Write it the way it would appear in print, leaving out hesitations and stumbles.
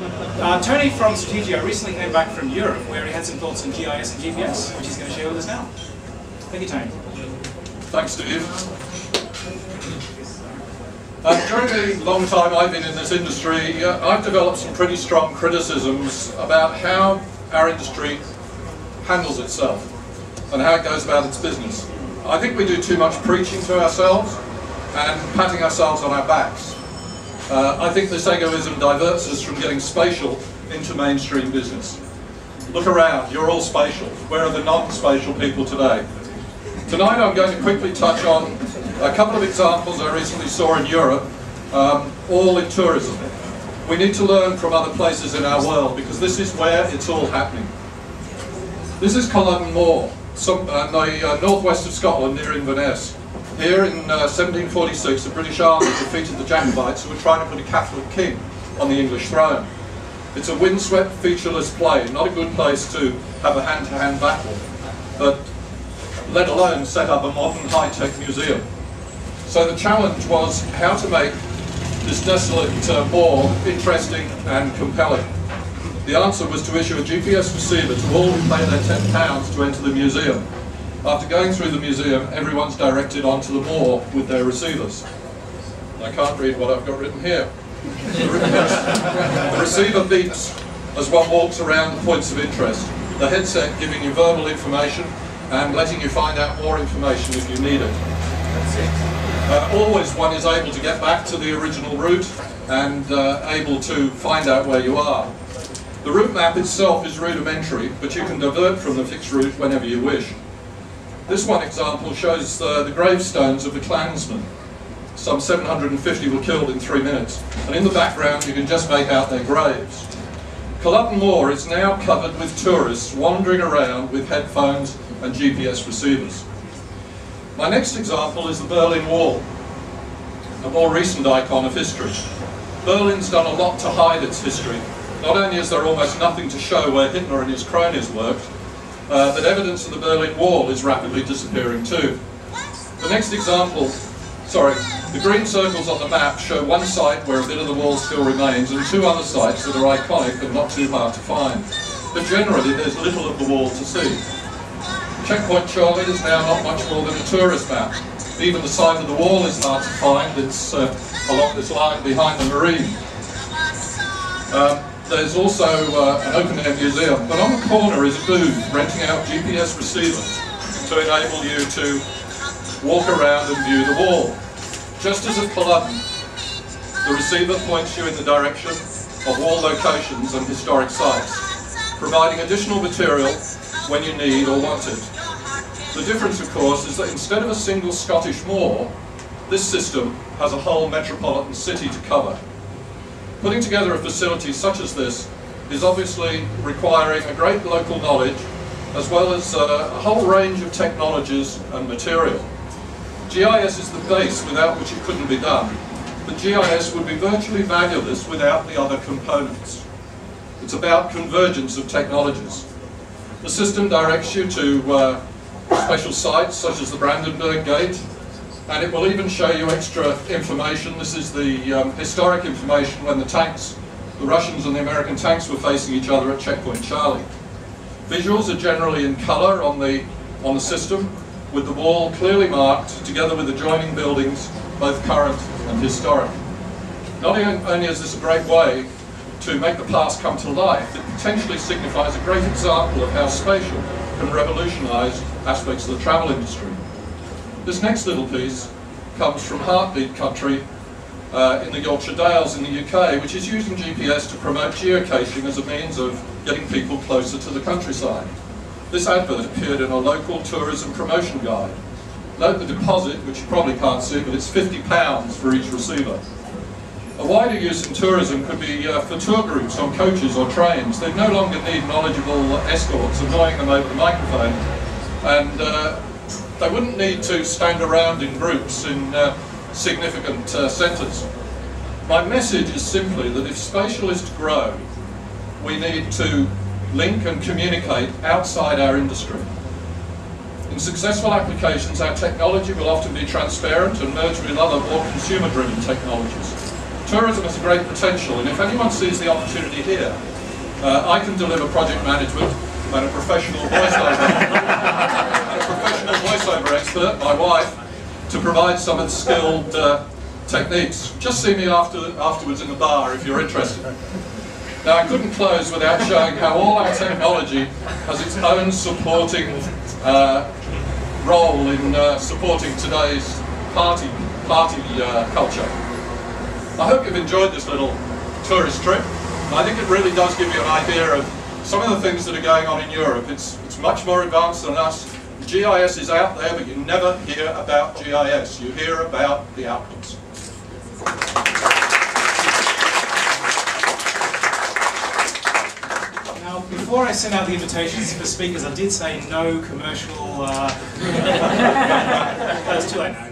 Tony from Spatial recently came back from Europe where he had some thoughts on GIS and GPS, which he's going to share with us now. Thank you, Tony. Thanks, Steve. During the long time I've been in this industry, I've developed some pretty strong criticisms about how our industry handles itself and how it goes about its business. I think we do too much preaching to ourselves and patting ourselves on our backs. I think this egoism diverts us from getting spatial into mainstream business. Look around, you're all spatial. Where are the non-spatial people today? Tonight I'm going to quickly touch on a couple of examples I recently saw in Europe, all in tourism. We need to learn from other places in our world because this is where it's all happening. This is Culloden Moor, in the northwest of Scotland near Inverness. Here in 1746 the British Army defeated the Jacobites who were trying to put a Catholic king on the English throne. It's a windswept, featureless plain, not a good place to have a hand-to-hand battle, but let alone set up a modern high-tech museum. So the challenge was how to make this desolate moor interesting and compelling. The answer was to issue a GPS receiver to all who pay their £10 to enter the museum. After going through the museum, everyone's directed onto the moor with their receivers. I can't read what I've got written here. The receiver beeps as one walks around the points of interest, the headset giving you verbal information and letting you find out more information if you need it. That's it. Always one is able to get back to the original route and able to find out where you are. The route map itself is rudimentary, but you can divert from the fixed route whenever you wish. This one example shows the gravestones of the clansmen. Some 750 were killed in 3 minutes, and in the background you can just make out their graves. Culloden Moor is now covered with tourists wandering around with headphones and GPS receivers. My next example is the Berlin Wall, a more recent icon of history. Berlin's done a lot to hide its history. Not only is there almost nothing to show where Hitler and his cronies worked, but evidence of the Berlin Wall is rapidly disappearing too. The next example, the green circles on the map show one site where a bit of the wall still remains and two other sites that are iconic and not too hard to find. But generally there's little of the wall to see. Checkpoint Charlie is now not much more than a tourist map. Even the site of the wall is hard to find, it's along this line behind the marine. There's also an open-air museum, but on the corner is a booth renting out GPS receivers to enable you to walk around and view the wall. Just as at Culloden, the receiver points you in the direction of wall locations and historic sites, providing additional material when you need or want it. The difference, of course, is that instead of a single Scottish moor, this system has a whole metropolitan city to cover. Putting together a facility such as this is obviously requiring a great local knowledge as well as a whole range of technologies and material. GIS is the base without which it couldn't be done, but GIS would be virtually valueless without the other components. It's about convergence of technologies. The system directs you to special sites such as the Brandenburg Gate, and it will even show you extra information. This is the historic information when the Russians and the American tanks were facing each other at Checkpoint Charlie. Visuals are generally in colour on the system, with the wall clearly marked together with adjoining buildings, both current and historic. Not only is this a great way to make the past come to life, it potentially signifies a great example of how spatial can revolutionise aspects of the travel industry. This next little piece comes from Heartbeat country in the Yorkshire Dales in the UK, which is using GPS to promote geocaching as a means of getting people closer to the countryside. This advert appeared in a local tourism promotion guide. Note the deposit, which you probably can't see, but it's £50 for each receiver. A wider use in tourism could be for tour groups on coaches or trains. They no longer need knowledgeable escorts annoying them over the microphone, and they wouldn't need to stand around in groups in significant centres. My message is simply that if spatial is to grow, we need to link and communicate outside our industry. In successful applications, our technology will often be transparent and merge with other more consumer-driven technologies. tourism has a great potential, and if anyone sees the opportunity here, I can deliver project management and a professional voiceover expert, my wife, to provide some of the skilled techniques. Just see me afterwards in the bar if you're interested. Now, I couldn't close without showing how all our technology has its own supporting role in supporting today's party culture. I hope you've enjoyed this little tourist trip. I think it really does give you an idea of some of the things that are going on in Europe. It's much more advanced than us. GIS is out there, but you never hear about GIS. You hear about the outputs. Now, before I send out the invitations for speakers, I did say no commercial... That's too late now.